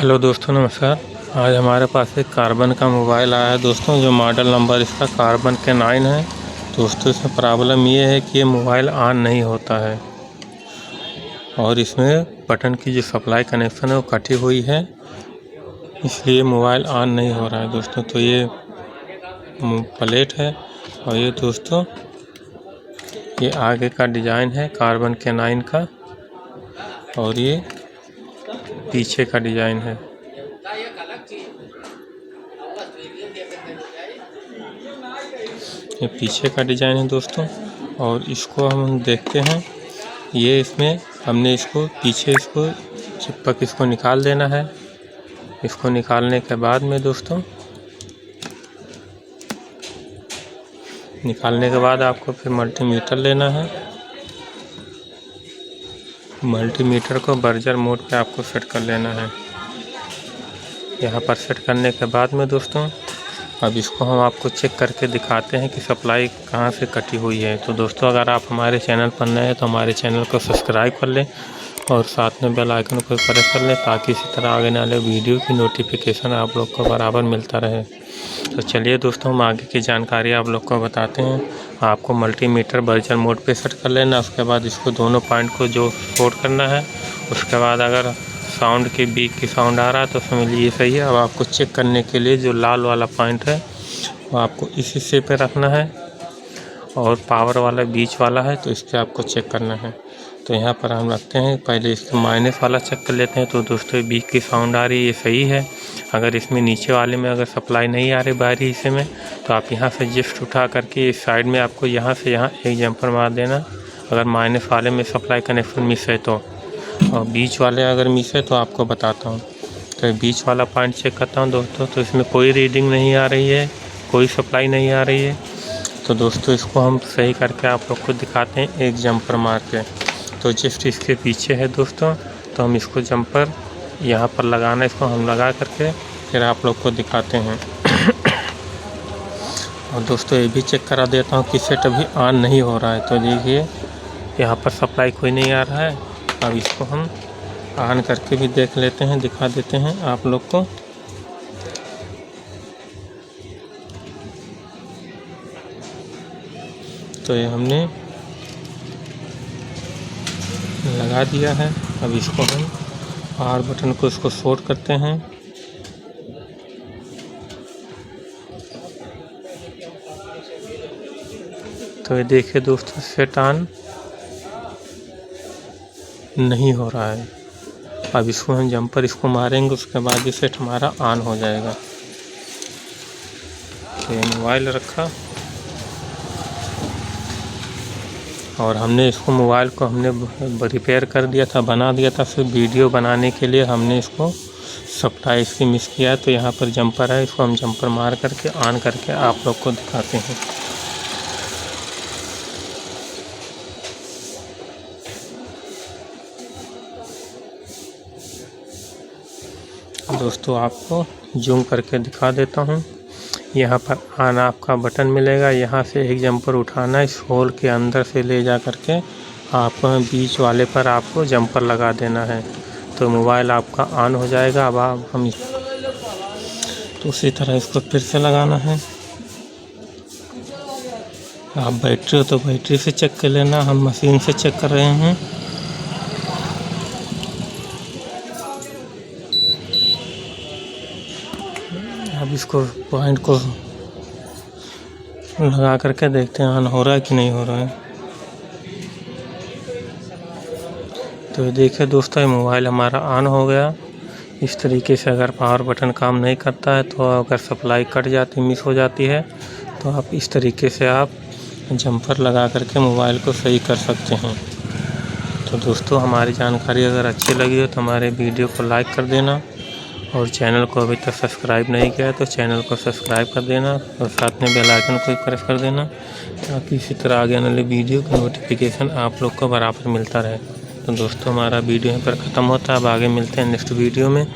Hello दोस्तों, नमस्कार। आज हमारे पास एक कार्बन का मोबाइल आया है दोस्तों, जो मॉडल नंबर इसका कार्बन के 9 है। दोस्तों, इसमें प्रॉब्लम ये है कि ये मोबाइल ऑन नहीं होता है और इसमें बटन की जो सप्लाई कनेक्शन है वो कटी हुई है, इसलिए मोबाइल ऑन नहीं हो रहा है दोस्तों। तो ये प्लेट है और ये दोस्तों ये आगे का डिज़ाइन है कार्बन के 9 का और ये पीछे का डिज़ाइन है। ये पीछे का डिज़ाइन है दोस्तों। और इसको हम देखते हैं, ये इसमें हमने इसको पीछे इसको चिपक इसको निकाल देना है। इसको निकालने के बाद में दोस्तों आपको फिर मल्टीमीटर लेना है। मल्टीमीटर को बर्जर मोड पे आपको सेट कर लेना है। यहाँ पर सेट करने के बाद में दोस्तों अब इसको हम आपको चेक करके दिखाते हैं कि सप्लाई कहाँ से कटी हुई है। तो दोस्तों, अगर आप हमारे चैनल पर नए हैं तो हमारे चैनल को सब्सक्राइब कर लें और साथ में बेल आइकन को प्रेस कर लें, ताकि इसी तरह आगे वाले वीडियो की नोटिफिकेशन आप लोग को बराबर मिलता रहे। तो चलिए दोस्तों, हम आगे की जानकारी आप लोग को बताते हैं। आपको मल्टीमीटर बर्जर मोड पे सेट कर लेना। उसके बाद इसको दोनों पॉइंट को जो शॉर्ट करना है, उसके बाद अगर साउंड की बीक की साउंड आ रहा है तो समझ लीजिए सही है। अब आपको चेक करने के लिए जो लाल वाला पॉइंट है वो आपको इस हिस्से पे रखना है और पावर वाला बीच वाला है तो इस पर आपको चेक करना है। तो यहाँ पर हम रखते हैं, पहले इसको माइनस वाला चेक कर लेते हैं। तो दोस्तों, बीक की साउंड आ रही है, ये सही है। अगर इसमें नीचे वाले में अगर सप्लाई नहीं आ रही बाहरी हिस्से में, तो आप यहाँ से जिस्ट उठा करके इस साइड में आपको यहाँ से यहाँ एक जंपर मार देना। अगर माइनस वाले में सप्लाई कनेक्शन मिस है तो, और बीच वाले अगर मिस है तो आपको बताता हूँ। तो बीच वाला पॉइंट चेक करता हूँ दोस्तों, तो इसमें कोई रीडिंग नहीं आ रही है, कोई सप्लाई नहीं आ रही है। तो दोस्तों, इसको हम सही करके आप लोग को दिखाते हैं एक जंपर मार के। तो जस्ट इसके पीछे है दोस्तों, तो हम इसको जंपर यहाँ पर लगाना, इसको हम लगा करके फिर आप लोग को दिखाते हैं। और दोस्तों, ये भी चेक करा देता हूँ कि सेट अभी ऑन नहीं हो रहा है। तो देखिए, यहाँ पर सप्लाई कोई नहीं आ रहा है। अब इसको हम ऑन करके भी देख लेते हैं, दिखा देते हैं आप लोग को। तो ये हमने लगा दिया है। अब इसको हम पावर बटन को इसको शॉर्ट करते हैं। तो ये देखिए दोस्तों, सेट ऑन नहीं हो रहा है। अब इसको हम जंपर इसको मारेंगे, उसके बाद ये सेट हमारा ऑन हो जाएगा। तो ये मोबाइल रखा और हमने इसको मोबाइल को हमने रिपेयर कर दिया था, बना दिया था। फिर वीडियो बनाने के लिए हमने इसको सप्लाई इसकी मिस किया। तो यहाँ पर जंपर है, इसको हम जंपर मार करके ऑन करके आप लोग को दिखाते हैं। दोस्तों, आपको जूम करके दिखा देता हूँ। यहाँ पर ऑन आपका बटन मिलेगा, यहाँ से एक जंपर उठाना, इस होल के अंदर से ले जा करके आपको बीच वाले पर आपको जंपर लगा देना है। तो मोबाइल आपका ऑन हो जाएगा। अब हम तो उसी तरह इसको फिर से लगाना है। आप बैटरी हो तो बैटरी से चेक कर लेना, हम मशीन से चेक कर रहे हैं। अब इसको पॉइंट को लगा करके देखते हैं ऑन हो रहा है कि नहीं हो रहा है। तो ये देखिए दोस्तों, ये मोबाइल हमारा ऑन हो गया। इस तरीके से अगर पावर बटन काम नहीं करता है, तो अगर सप्लाई कट जाती मिस हो जाती है, तो आप इस तरीके से आप जंपर लगा करके मोबाइल को सही कर सकते हैं। तो दोस्तों, हमारी जानकारी अगर अच्छी लगी हो तो हमारे वीडियो को लाइक कर देना और चैनल को अभी तक सब्सक्राइब नहीं किया है तो चैनल को सब्सक्राइब कर देना और साथ में बेल आइकन को प्रेस कर देना, ताकि इसी तरह आगे आने वाले वीडियो का नोटिफिकेशन आप लोग को बराबर मिलता रहे। तो दोस्तों, हमारा वीडियो यहाँ पर ख़त्म होता है। अब आगे मिलते हैं नेक्स्ट वीडियो में।